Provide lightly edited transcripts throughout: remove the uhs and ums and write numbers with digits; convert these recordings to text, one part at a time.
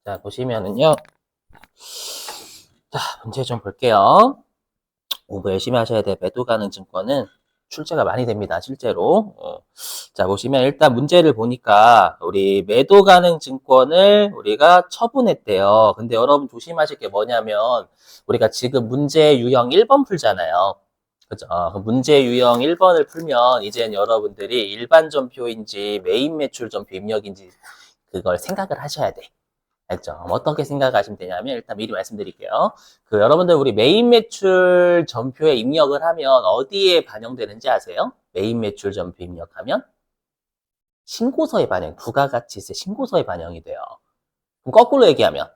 자, 보시면은요. 자, 문제 좀 볼게요. 공부 열심히 하셔야 돼. 매도 가능 증권은 출제가 많이 됩니다. 실제로. 자, 보시면 일단 문제를 보니까 우리 매도 가능 증권을 우리가 처분했대요. 근데 여러분 조심하실 게 뭐냐면 우리가 지금 문제 유형 1번 풀잖아요. 그죠? 그 문제 유형 1번을 풀면 이제는 여러분들이 일반 전표인지 메인 매출 전표 입력인지 그걸 생각을 하셔야 돼. 알죠? 어떻게 생각하시면 되냐면 일단 미리 말씀드릴게요. 여러분들 우리 메인 매출 전표에 입력을 하면 어디에 반영되는지 아세요? 메인 매출 전표 입력하면 신고서에 반영, 부가가치세 신고서에 반영이 돼요. 그럼 거꾸로 얘기하면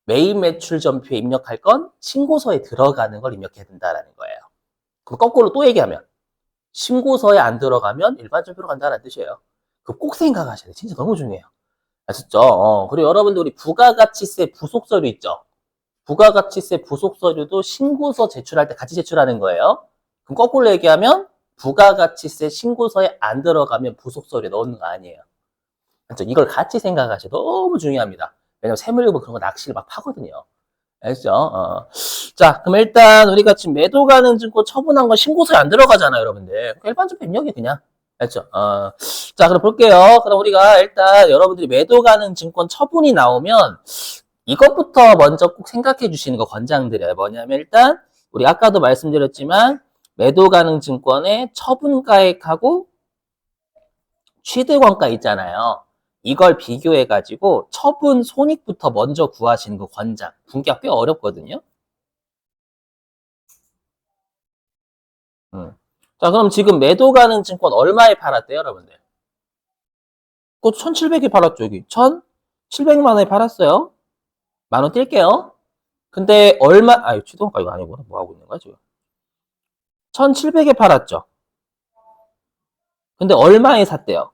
메인 매출 전표에 입력할 건 신고서에 들어가는 걸 입력해야 된다라는 거예요. 그럼 거꾸로 또 얘기하면 신고서에 안 들어가면 일반 전표로 간다는 뜻이에요. 그거 꼭 생각하셔야 돼요. 진짜 너무 중요해요. 아셨죠? 그리고 여러분들 우리 부가가치세 부속서류 있죠? 부가가치세 부속서류도 신고서 제출할 때 같이 제출하는 거예요. 그럼 거꾸로 얘기하면 부가가치세 신고서에 안 들어가면 부속서류에 넣는 거 아니에요. 그렇죠? 이걸 같이 생각하셔야 너무 중요합니다. 왜냐면 세무일부 그런 거 낚시를 막 파거든요. 알죠? 자, 그럼 일단 우리가 지금 매도 가능 증권 처분한 건 신고서에 안 들어가잖아요, 여러분들. 일반적 입력이 그냥. 알죠? 자, 그럼 볼게요. 그럼 우리가 일단 여러분들이 매도 가능 증권 처분이 나오면 이것부터 먼저 꼭 생각해 주시는 거 권장드려요. 뭐냐면 일단 우리 아까도 말씀드렸지만 매도 가능 증권의 처분가액하고 취득원가 있잖아요. 이걸 비교해 가지고 처분 손익부터 먼저 구하시는 거 권장. 분기가 꽤 어렵거든요. 자, 그럼 지금 매도 가능 증권 얼마에 팔았대요, 여러분들? 그거 1,700에 팔았죠, 여기. 1,700만 원에 팔았어요. 만 원 뛸게요. 근데 취득원가 이거 아니구나. 뭐 하고 있는 거야, 지금? 1,700에 팔았죠. 근데 얼마에 샀대요?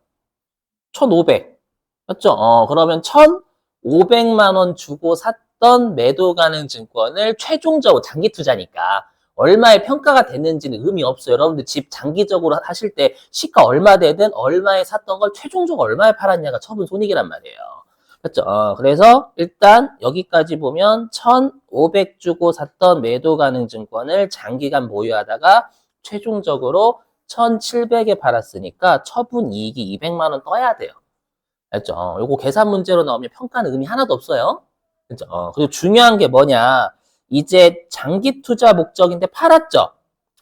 1,500. 맞죠? 그러면 1,500만 원 주고 샀던 매도 가능 증권을 최종적으로 장기 투자니까 얼마에 평가가 됐는지는 의미 없어요. 여러분들 집 장기적으로 하실 때 시가 얼마 되든 얼마에 샀던 걸 최종적으로 얼마에 팔았냐가 처분 손익이란 말이에요. 맞죠? 그래서 일단 여기까지 보면 1,500 주고 샀던 매도 가능 증권을 장기간 보유하다가 최종적으로 1,700에 팔았으니까 처분 이익이 200만 원 떠야 돼요. 알죠? 요거 계산 문제로 나오면 평가는 의미 하나도 없어요. 그죠? 그리고 중요한 게 뭐냐? 이제 장기 투자 목적인데 팔았죠?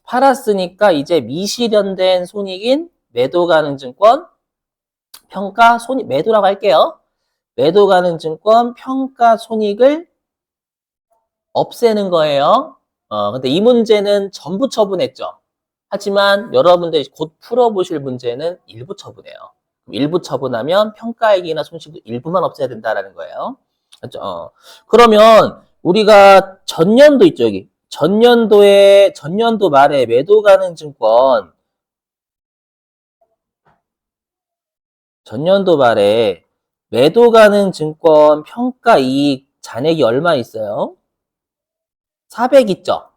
팔았으니까 이제 미실현된 손익인 매도 가능 증권 평가 손익 매도라고 할게요. 매도 가능 증권 평가 손익을 없애는 거예요. 근데 이 문제는 전부 처분했죠. 하지만 여러분들이 곧 풀어보실 문제는 일부 처분해요. 일부 처분하면 평가액이나 손실도 일부만 없애야 된다라는 거예요. 그렇죠? 그러면 우리가 전년도 있죠, 여기. 전년도 말에 매도 가능 증권, 전년도 말에 매도 가능 증권 평가 이익 잔액이 얼마 있어요? 400 있죠?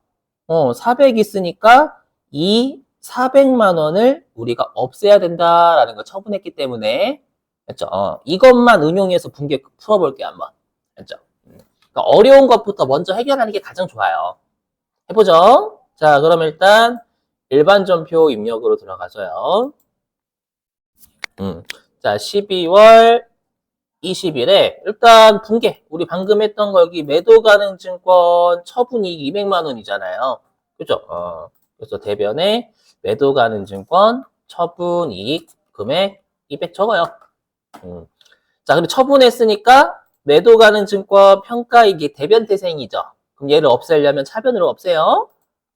400 있으니까 이 400만 원을 우리가 없애야 된다라는 걸 처분했기 때문에 그렇죠? 이것만 응용해서 분개 풀어볼게요, 한번. 그렇죠? 그러니까 어려운 것부터 먼저 해결하는 게 가장 좋아요. 해보죠. 자, 그럼 일단 일반 전표 입력으로 들어가서요. 자, 12월 20일에 일단 분개. 우리 방금 했던 거 여기 매도 가능 증권 처분이익 200만 원이잖아요. 그죠? 그래서 대변에 매도 가능 증권 처분이익 금액 200 적어요. 자, 그럼 처분했으니까 매도 가능 증권 평가이익이 대변 태생이죠. 그럼 얘를 없애려면 차변으로 없애요.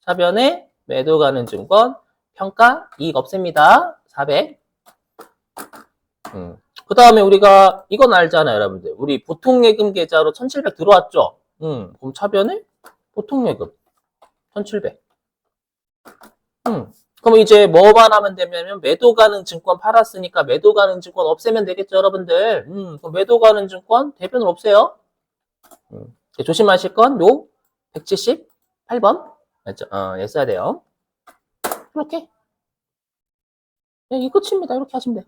차변에 매도 가능 증권 평가 이익 없앱니다. 400. 그 다음에 우리가 이건 알잖아요, 여러분들. 우리 보통예금 계좌로 1,700 들어왔죠? 그럼 차변에 보통예금 1,700. 그럼 이제 뭐만 하면 되냐면 매도 가능 증권 팔았으니까 매도 가능 증권 없애면 되겠죠, 여러분들. 그럼 매도 가능 증권 대변을 없애요. 조심하실 건 요 178번. 맞죠? 얘 써야 돼요. 이렇게. 이 끝입니다. 이렇게 하시면 돼요.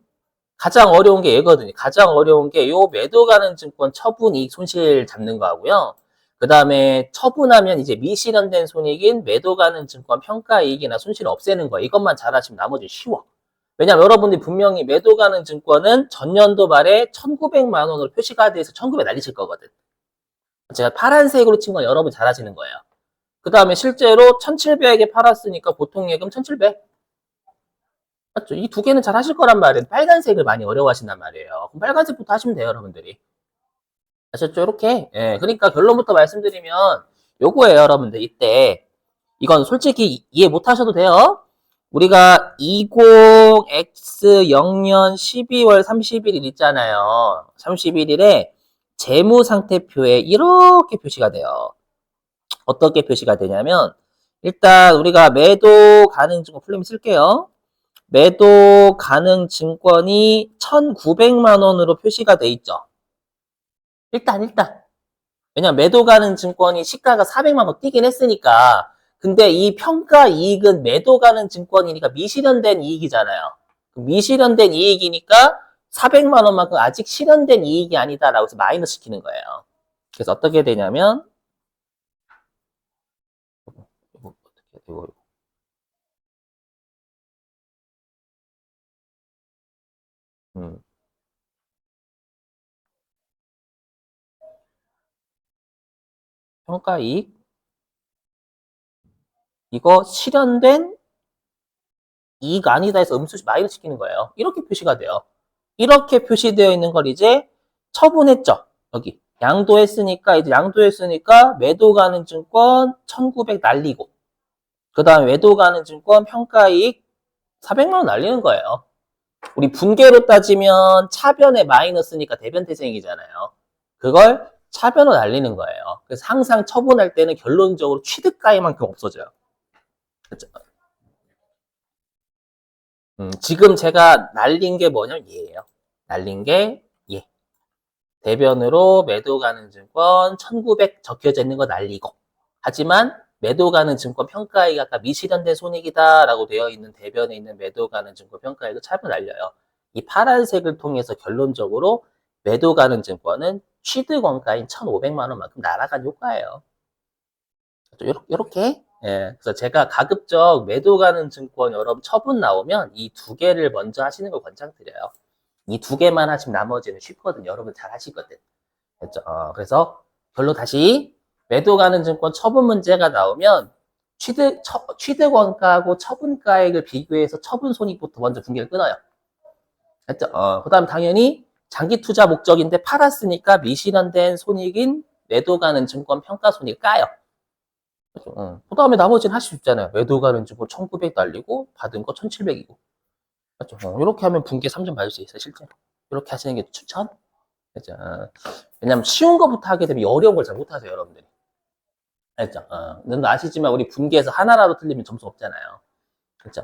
가장 어려운 게 얘거든요. 가장 어려운 게 요 매도 가는 증권 처분 이익 손실 잡는 거하고요. 그 다음에 처분하면 이제 미실현된 손익인 매도 가는 증권 평가 이익이나 손실 없애는 거. 이것만 잘하시면 나머지 쉬워. 왜냐면 여러분들이 분명히 매도 가는 증권은 전년도 말에 1,900만 원으로 표시가 돼서 1,900 날리실 거거든. 제가 파란색으로 친 건 여러분 잘하시는 거예요. 그 다음에 실제로 1,700에 팔았으니까 보통 예금 1,700. 맞죠? 이 두 개는 잘 하실 거란 말이에요. 빨간색을 많이 어려워하신단 말이에요. 그럼 빨간색부터 하시면 돼요, 여러분들이. 아셨죠? 이렇게. 예, 그러니까 결론부터 말씀드리면 요거예요, 여러분들. 이때 이건 솔직히 이해 못 하셔도 돼요. 우리가 20X0년 12월 31일 있잖아요. 31일에 재무상태표에 이렇게 표시가 돼요. 어떻게 표시가 되냐면 일단 우리가 매도 가능 증권 풀림 쓸게요. 매도 가능 증권이 1,900만 원으로 표시가 돼 있죠. 일단. 왜냐면 매도 가능 증권이 시가가 400만 원 뛰긴 했으니까. 근데 이 평가 이익은 매도 가능 증권이니까 미실현된 이익이잖아요. 미실현된 이익이니까 400만 원만큼 아직 실현된 이익이 아니다라고 해서 마이너스 시키는 거예요. 그래서 어떻게 되냐면 이거 음, 평가 이익 이거 실현된 이익 아니다 해서 음수 마이너스 시키는 거예요. 이렇게 표시가 돼요. 이렇게 표시되어 있는 걸 이제 처분했죠. 여기 양도했으니까 이제 양도했으니까 매도 가능 증권 1,900 날리고 그 다음에 매도 가능 증권 평가이익 400만 원 날리는 거예요. 우리 분계로 따지면 차변에 마이너스니까 대변 태생이잖아요. 그걸 차변으로 날리는 거예요. 그래서 항상 처분할 때는 결론적으로 취득가액만큼 없어져요. 그렇죠? 지금 제가 날린 게 뭐냐면 얘예요. 날린 게 얘. 대변으로 매도 가능 증권 1,900 적혀져 있는 거 날리고. 하지만 매도 가능 증권 평가액이 아까 미실현된 손익이다라고 되어 있는 대변에 있는 매도 가능 증권 평가액을 차분 날려요. 이 파란색을 통해서 결론적으로 매도 가능 증권은 취득 원가인 1,500만 원만큼 날아간 효과예요. 이렇게. 예. 그래서 제가 가급적 매도 가능 증권 여러분 처분 나오면 이 두 개를 먼저 하시는 걸 권장드려요. 이 두 개만 하시면 나머지는 쉽거든요. 여러분 잘 하시거든. 됐죠? 그래서 결론 다시 매도 가능 증권 처분 문제가 나오면 취득 원가하고 처분가액을 비교해서 처분 손익부터 먼저 분기를 끊어요. 됐죠? 그 다음 당연히 장기 투자 목적인데 팔았으니까 미실현된 손익인 매도 가능 증권 평가 손익을 까요. 그 다음에 나머지는 할 수 있잖아요. 매도 가능 증권 1,900 날리고 받은 거 1,700이고. 맞죠? 이렇게 하면 분기 3점 받을 수 있어요, 실제로. 이렇게 하시는 게 추천. 그죠? 왜냐면 쉬운 거부터 하게 되면 어려운 걸 잘 못하세요, 여러분들이. 알죠? 는 아시지만 우리 분기에서 하나라도 틀리면 점수 없잖아요. 그죠?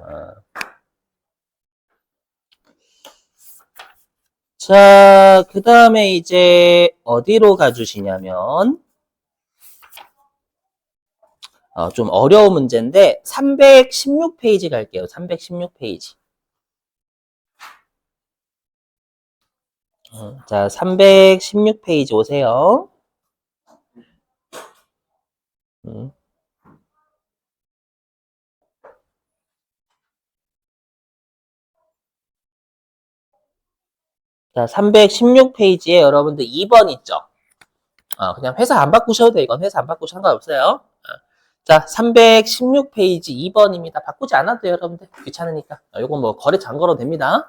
자, 그 다음에 이제 어디로 가주시냐면, 좀 어려운 문제인데, 316페이지 갈게요. 316페이지. 자, 316페이지 오세요. 음. 자, 316페이지에 여러분들 2번 있죠? 그냥 회사 안 바꾸셔도 돼. 이건 회사 안 바꾸셔도 상관없어요. 자, 316페이지 2번입니다. 바꾸지 않아도 돼요, 여러분들. 귀찮으니까. 요건 뭐 거래 잠궈도 됩니다.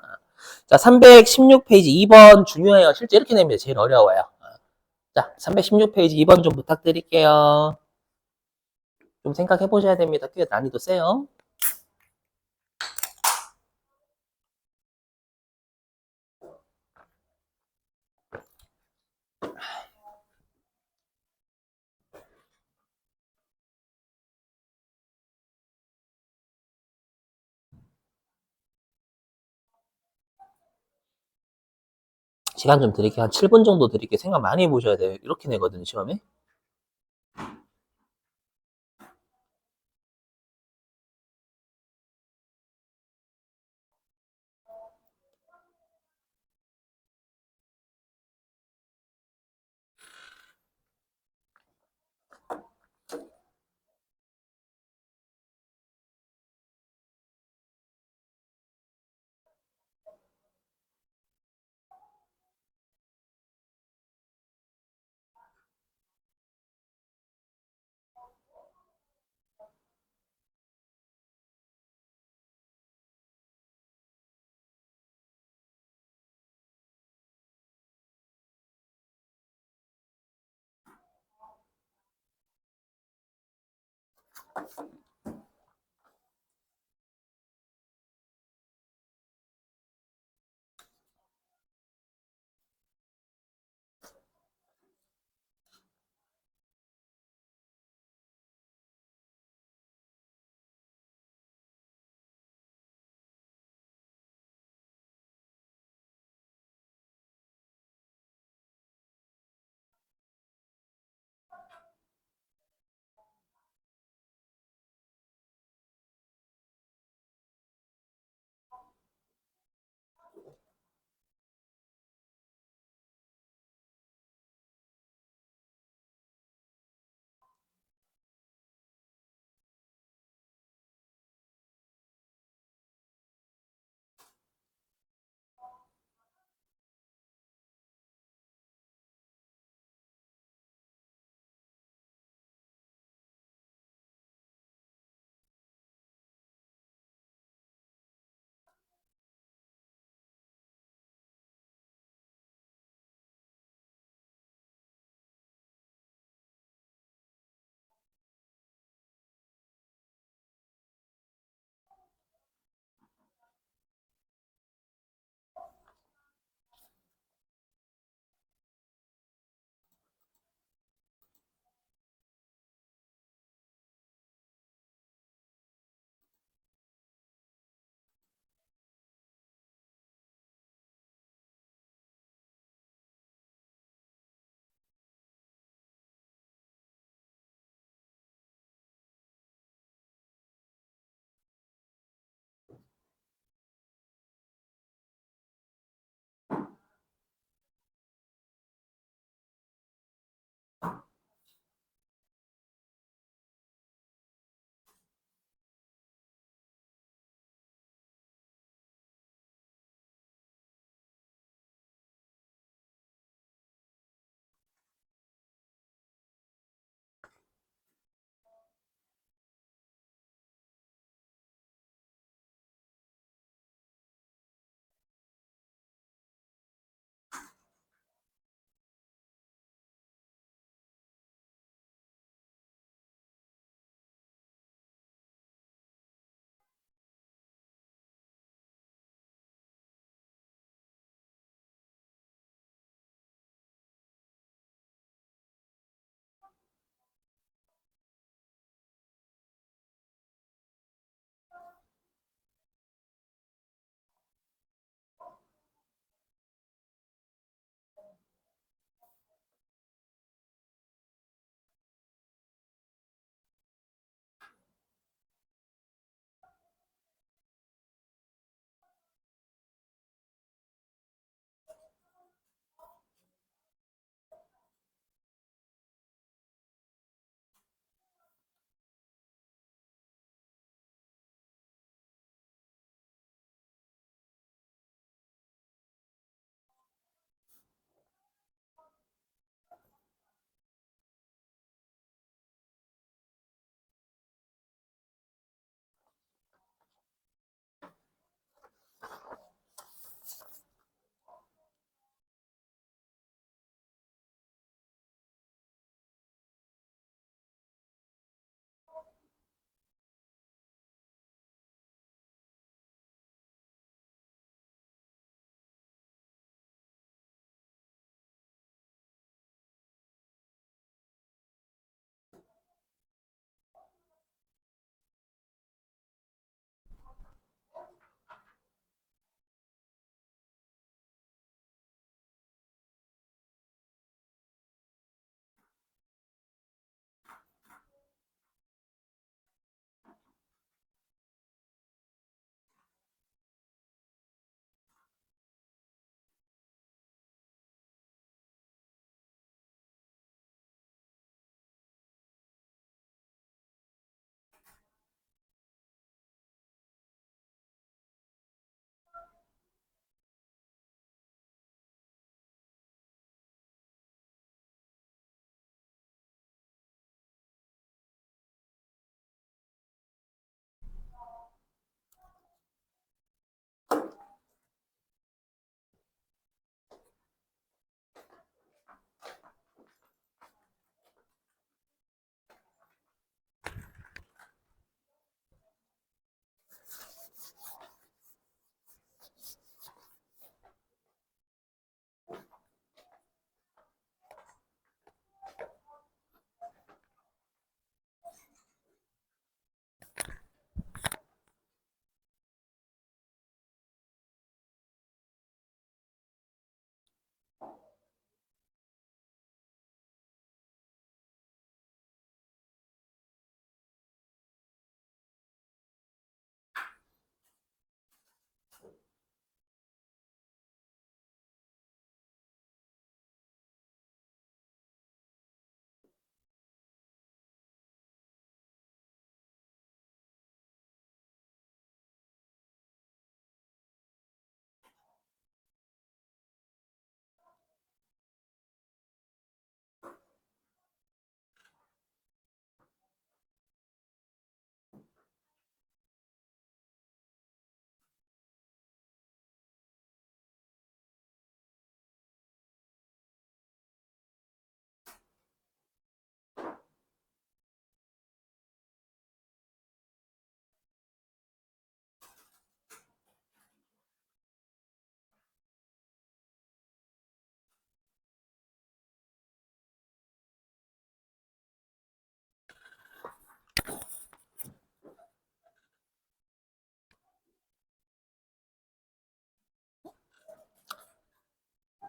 자, 316페이지 2번 중요해요. 실제 이렇게 내면 제일 어려워요. 자, 316페이지 2번 좀 부탁드릴게요. 좀 생각해 보셔야 됩니다. 꽤 난이도 세요. 시간 좀 드릴게요. 한 7분 정도 드릴게요. 생각 많이 해보셔야 돼요. 이렇게 내거든요, 시험에.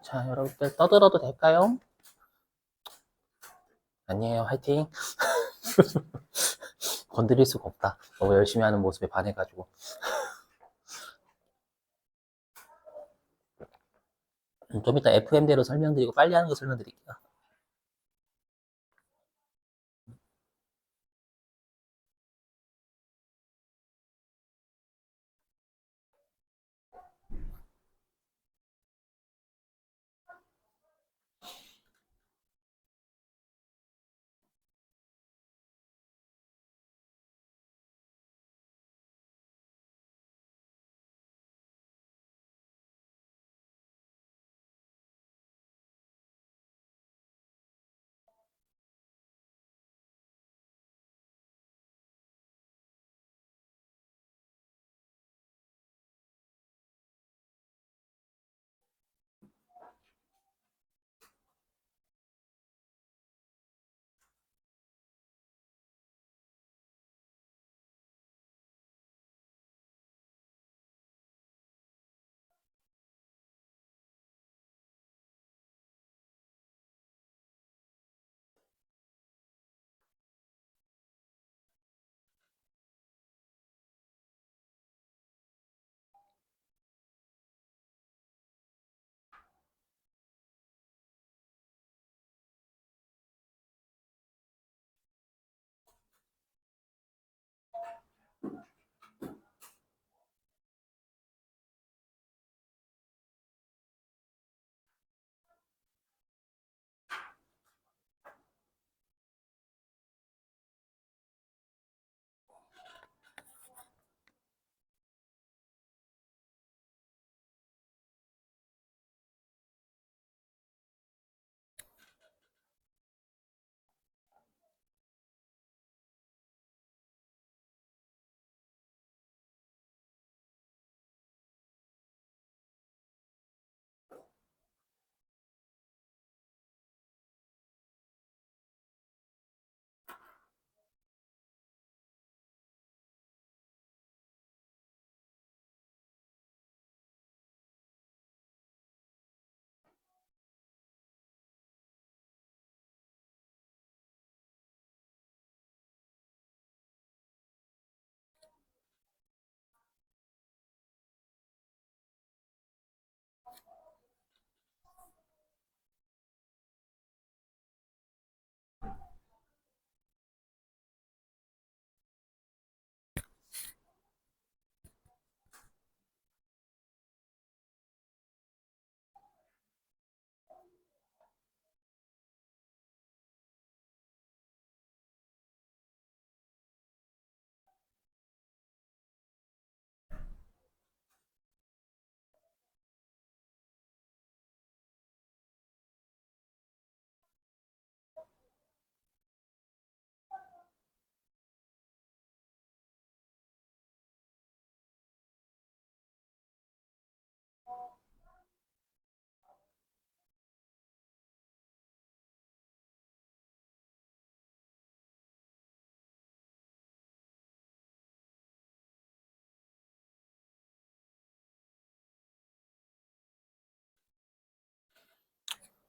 자, 여러분들 떠들어도 될까요? 아니에요. 화이팅. 건드릴 수가 없다. 너무 열심히 하는 모습에 반해가지고. 좀 이따 FM대로 설명드리고 빨리 하는 거 설명드릴게요.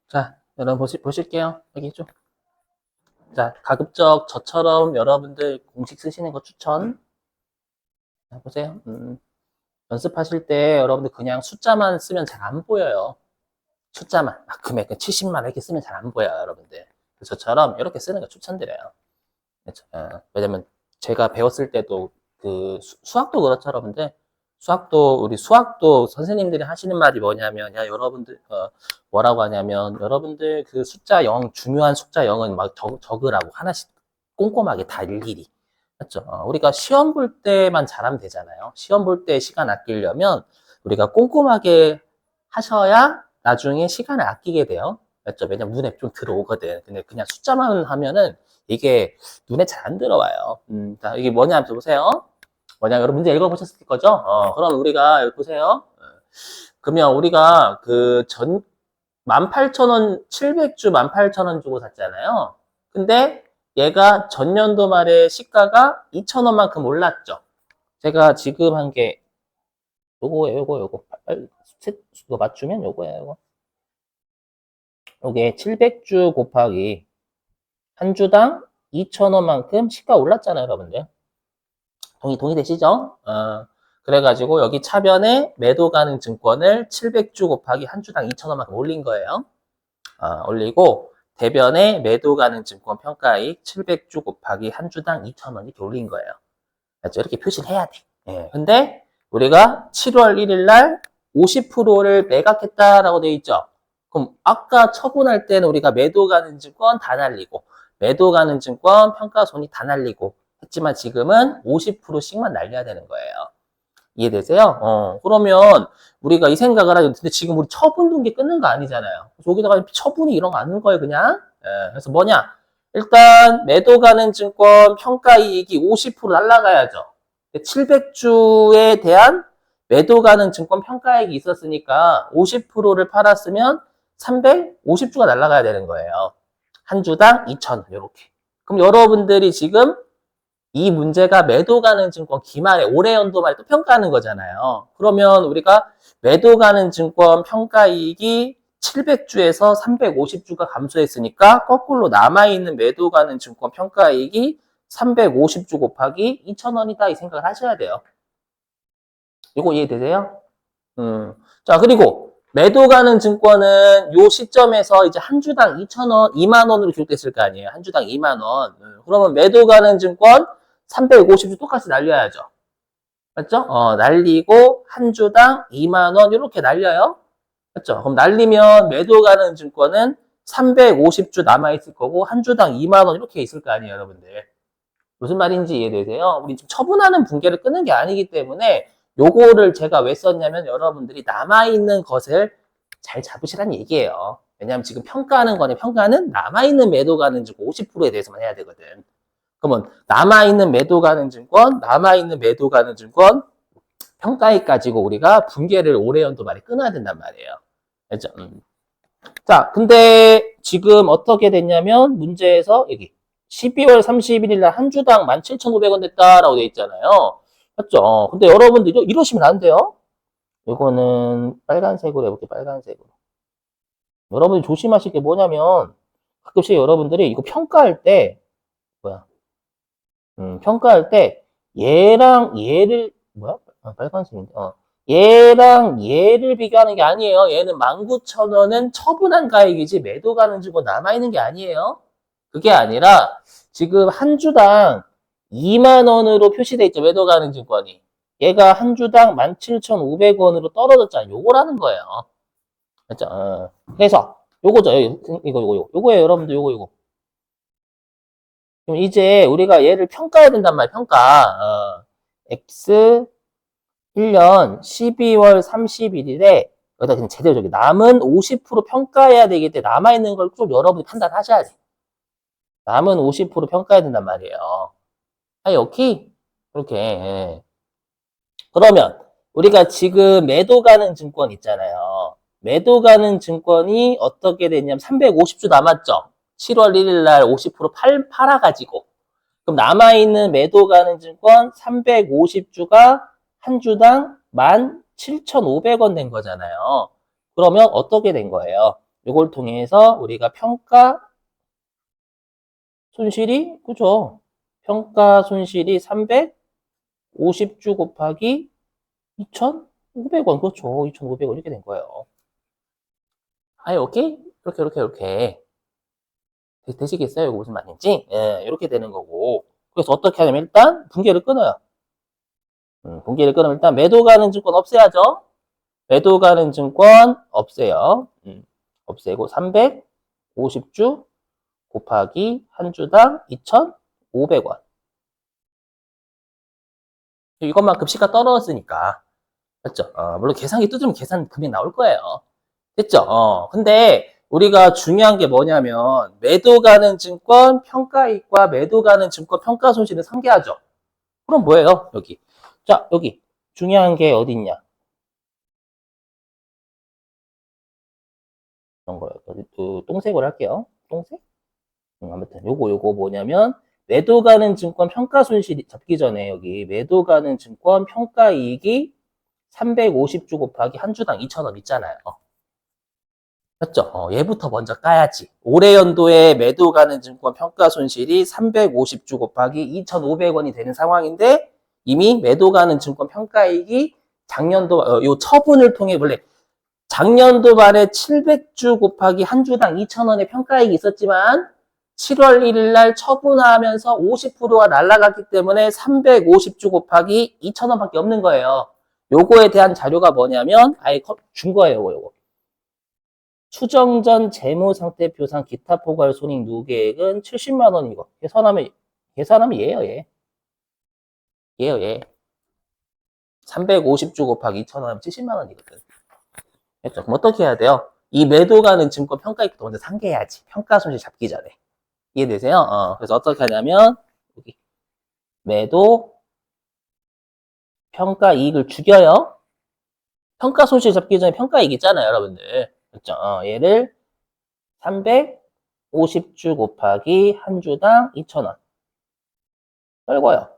자, 여러분 보실게요. 여기 좀. 자, 가급적 저처럼 여러분들 공식 쓰시는 거 추천. 자, 보세요. 연습하실 때 여러분들 그냥 숫자만 쓰면 잘 안 보여요. 숫자만. 막 금액 70만 이렇게 쓰면 잘 안 보여요, 여러분들. 저처럼 이렇게 쓰는 거 추천드려요. 그렇죠. 왜냐면 제가 배웠을 때도 그 수학도 그렇죠, 여러분들. 우리 수학도 선생님들이 하시는 말이 뭐냐면, 야, 여러분들, 뭐라고 하냐면, 여러분들 그 숫자 0, 중요한 숫자 0은 막 적으라고. 하나씩 꼼꼼하게 다 일일이. 맞죠? 우리가 시험 볼 때만 잘하면 되잖아요. 시험 볼 때 시간 아끼려면 우리가 꼼꼼하게 하셔야 나중에 시간을 아끼게 돼요. 맞죠? 왜냐면 눈에 좀 들어오거든. 근데 그냥 숫자만 하면은 이게 눈에 잘 안 들어와요. 자, 이게 뭐냐, 보세요. 뭐냐, 여러분 문제 읽어보셨을 거죠? 그럼 우리가, 여기 보세요. 그러면 우리가 그 18,000원, 700주 18,000원 주고 샀잖아요. 근데 얘가 전년도 말에 시가가 2,000원만큼 올랐죠. 제가 지금 한 게 요거예요, 요거. 이거 맞추면 요거예요, 요거. 요게 700주 곱하기 한 주당 2,000원만큼 시가 올랐잖아요, 여러분들. 동의되시죠? 그래가지고 여기 차변에 매도 가능 증권을 700주 곱하기 한 주당 2,000원만큼 올린 거예요. 올리고 대변에 매도 가능 증권 평가이익 700주 곱하기 한 주당 2,000원 이렇게 올린 거예요. 맞죠? 이렇게 표시를 해야 돼. 예. 근데 우리가 7월 1일 날 50%를 매각했다라고 되어 있죠. 그럼 아까 처분할 때는 우리가 매도 가능 증권 다 날리고 매도 가능 증권 평가손이 다 날리고 했지만 지금은 50%씩만 날려야 되는 거예요. 이해되세요? 그러면 우리가 이 생각을 하죠. 근데 지금 우리 처분 등기 끊는 거 아니잖아요. 여기다가 처분이 이런 거 안 넣은 거예요, 그냥. 예, 그래서 뭐냐? 일단 매도 가능 증권 평가 이익이 50% 날라가야죠. 700주에 대한 매도 가능 증권 평가 이익이 있었으니까 50%를 팔았으면 350주가 날라가야 되는 거예요. 한 주당 2,000원 이렇게. 그럼 여러분들이 지금 이 문제가 매도 가능 증권 기말에 올해 연도 말에 또 평가하는 거잖아요. 그러면 우리가 매도 가능 증권 평가 이익이 700주에서 350주가 감소했으니까 거꾸로 남아있는 매도 가능 증권 평가 이익이 350주 곱하기 2,000원이다 이 생각을 하셔야 돼요. 이거 이해되세요? 자, 그리고 매도 가능 증권은 요 시점에서 이제 한 주당 2,000원, 2만 원으로 기록됐을 거 아니에요. 한 주당 2만 원. 그러면 매도 가능 증권 350주 똑같이 날려야죠. 맞죠? 날리고 한 주당 2만 원 이렇게 날려요. 맞죠? 그럼 날리면 매도 가능 증권은 350주 남아있을 거고 한 주당 2만 원 이렇게 있을 거 아니에요, 여러분들. 무슨 말인지 이해되세요? 우리 지금 처분하는 분계를 끊는 게 아니기 때문에 요거를 제가 왜 썼냐면 여러분들이 남아있는 것을 잘 잡으시라는 얘기예요. 왜냐하면 지금 평가하는 거는 평가는 남아있는 매도 가능 증권 50%에 대해서만 해야 되거든. 그러면 남아있는 매도 가능 증권, 남아있는 매도 가능 증권 평가액 가지고 우리가 분계를 올해 연도 말에 끊어야 된단 말이에요. 알죠? 자, 근데 지금 어떻게 됐냐면 문제에서 여기 12월 31일 날 한 주당 17,500원 됐다라고 돼 있잖아요. 맞죠? 근데 여러분들 이러시면 안 돼요. 이거는 빨간색으로 해볼게요. 빨간색으로. 여러분이 조심하실 게 뭐냐면 가끔씩 여러분들이 이거 평가할 때 뭐야? 평가할 때 얘랑 얘를 뭐야? 빨간색인데. 얘랑 얘를 비교하는 게 아니에요. 얘는 19,000원은 처분한 가액이지 매도 가능 증권 남아있는 게 아니에요. 그게 아니라 지금 한 주당 2만 원으로 표시돼 있죠. 매도 가능 증권이. 얘가 한 주당 17,500원으로 떨어졌잖아요. 요거라는 거예요. 맞죠? 그래서 요거죠. 요거예요. 여러분들 요거. 그럼 이제 우리가 얘를 평가해야 된단 말이에요. 평가. X 1년 12월 31일에 여기다 그냥 제대로 저기 남은 50% 평가해야 되기 때문에 남아있는 걸 좀 여러분이 판단하셔야 돼. 남은 50% 평가해야 된단 말이에요. 오케이? 이렇게. 예. 그러면 우리가 지금 매도 가능 증권 있잖아요. 매도 가능 증권이 어떻게 됐냐면 350주 남았죠. 7월 1일 날 50% 팔아가지고. 그럼 남아있는 매도 가능 증권 350주가 한 주당 17,500원 된 거잖아요. 그러면 어떻게 된 거예요? 이걸 통해서 우리가 평가 손실이, 그죠? 평가 손실이 350주 곱하기 2,500원. 그렇죠. 2,500원 이렇게 된 거예요. 오케이? 이렇게. 되시겠어요? 이거 무슨 말인지? 예, 이렇게 되는 거고. 그래서 어떻게 하냐면 일단 분계를 끊어요. 분계를 끊으면 일단 매도 가능 증권 없애야죠. 매도 가능 증권 없애요. 없애고 350주 곱하기 한 주당 2,500원. 이것만큼 시가 떨어졌으니까. 맞죠? 물론 계산기 뜯으면 계산 금액 나올 거예요. 됐죠? 근데 우리가 중요한 게 뭐냐면 매도 가능 증권 평가이익과 매도 가능 증권 평가 손실을 상계하죠. 그럼 뭐예요? 여기. 자, 여기 중요한 게 어디 있냐? 이런 거요. 똥색으로 할게요. 똥색? 아무튼 요거 뭐냐면 매도 가능 증권 평가 손실이 잡기 전에 여기 매도 가능 증권 평가 이익이 350주 곱하기 한 주당 2,000원 있잖아요. 맞죠? 얘부터 먼저 까야지. 올해 연도에 매도 가는 증권 평가 손실이 350주 곱하기 2,500원이 되는 상황인데 이미 매도 가는 증권 평가이익이 작년도 요 처분을 통해 원래 작년도 말에 700주 곱하기 한 주당 2,000원의 평가이익이 있었지만 7월 1일 날 처분하면서 50%가 날라갔기 때문에 350주 곱하기 2,000원밖에 없는 거예요. 요거에 대한 자료가 뭐냐면 아예 준 거예요, 요거. 추정 전 재무 상태 표상 기타 포괄 손익 누계액은 70만 원이고 계산하면 얘예요, 얘. 얘예요, 얘. 350주 곱하기 2,000원 하면 70만 원이거든. 됐죠? 그럼 어떻게 해야 돼요? 이 매도 가는 증권 평가이익도 먼저 상계해야지. 평가 손실 잡기 전에. 이해되세요? 그래서 어떻게 하냐면 여기 매도 평가 이익을 죽여요. 평가 손실 잡기 전에 평가 이익 있잖아요, 여러분들. 그렇죠? 얘를 350주 곱하기 한 주당 2,000원. 떨고요.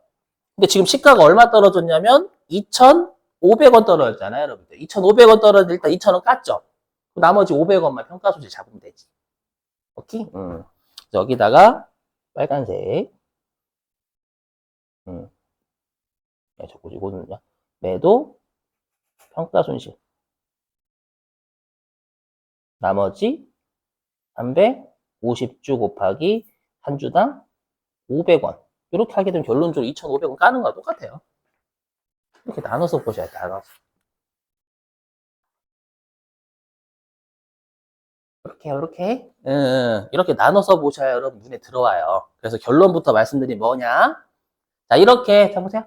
근데 지금 시가가 얼마 떨어졌냐면 2,500원 떨어졌잖아요, 여러분들. 2,500원 떨어질 때 일단 2,000원 깠죠. 나머지 500원만 평가 손실 잡으면 되지. 오케이? 여기다가 빨간색. 이거는요. 매도 평가 손실. 나머지 350주 곱하기 한 주당 500원. 이렇게 하게 되면 결론적으로 2,500원 까는 거랑 똑같아요. 이렇게 나눠서 보셔야 돼, 나눠서. 이렇게. 이렇게 나눠서 보셔야 여러분 눈에 들어와요. 그래서 결론부터 말씀드리면 뭐냐? 자, 이렇게, 자, 보세요.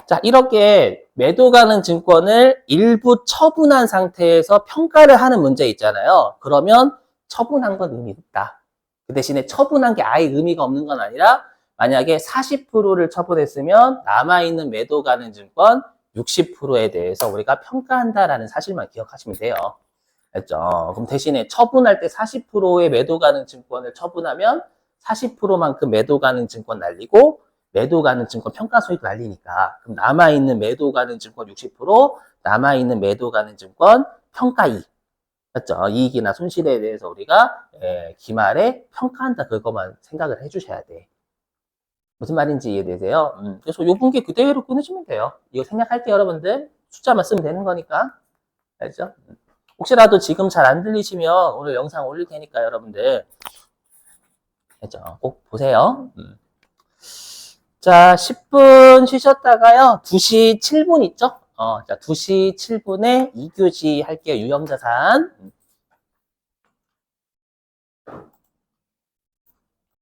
자, 이렇게 매도 가는 증권을 일부 처분한 상태에서 평가를 하는 문제 있잖아요. 그러면 처분한 건 의미 없다. 그 대신에 처분한 게 아예 의미가 없는 건 아니라 만약에 40%를 처분했으면 남아있는 매도 가는 증권 60%에 대해서 우리가 평가한다라는 사실만 기억하시면 돼요. 알죠? 그럼 대신에 처분할 때 40%의 매도 가는 증권을 처분하면 40%만큼 매도 가는 증권 날리고 매도 가는 증권 평가 수익 날리니까 그럼 남아있는 매도 가는 증권 60%, 남아있는 매도 가는 증권 평가 이익. 맞죠? 이익이나 손실에 대해서 우리가 기말에 평가한다 그것만 생각을 해주셔야 돼. 무슨 말인지 이해되세요? 그래서 요 분기 그대로 끊으시면 돼요. 이거 생략할 때 여러분들 숫자만 쓰면 되는 거니까. 알죠? 혹시라도 지금 잘 안 들리시면 오늘 영상 올릴 테니까 여러분들 알죠? 꼭 보세요. 자, 10분 쉬셨다가요. 2시 7분 있죠? 자, 2시 7분에 2교시 할게요. 유형자산.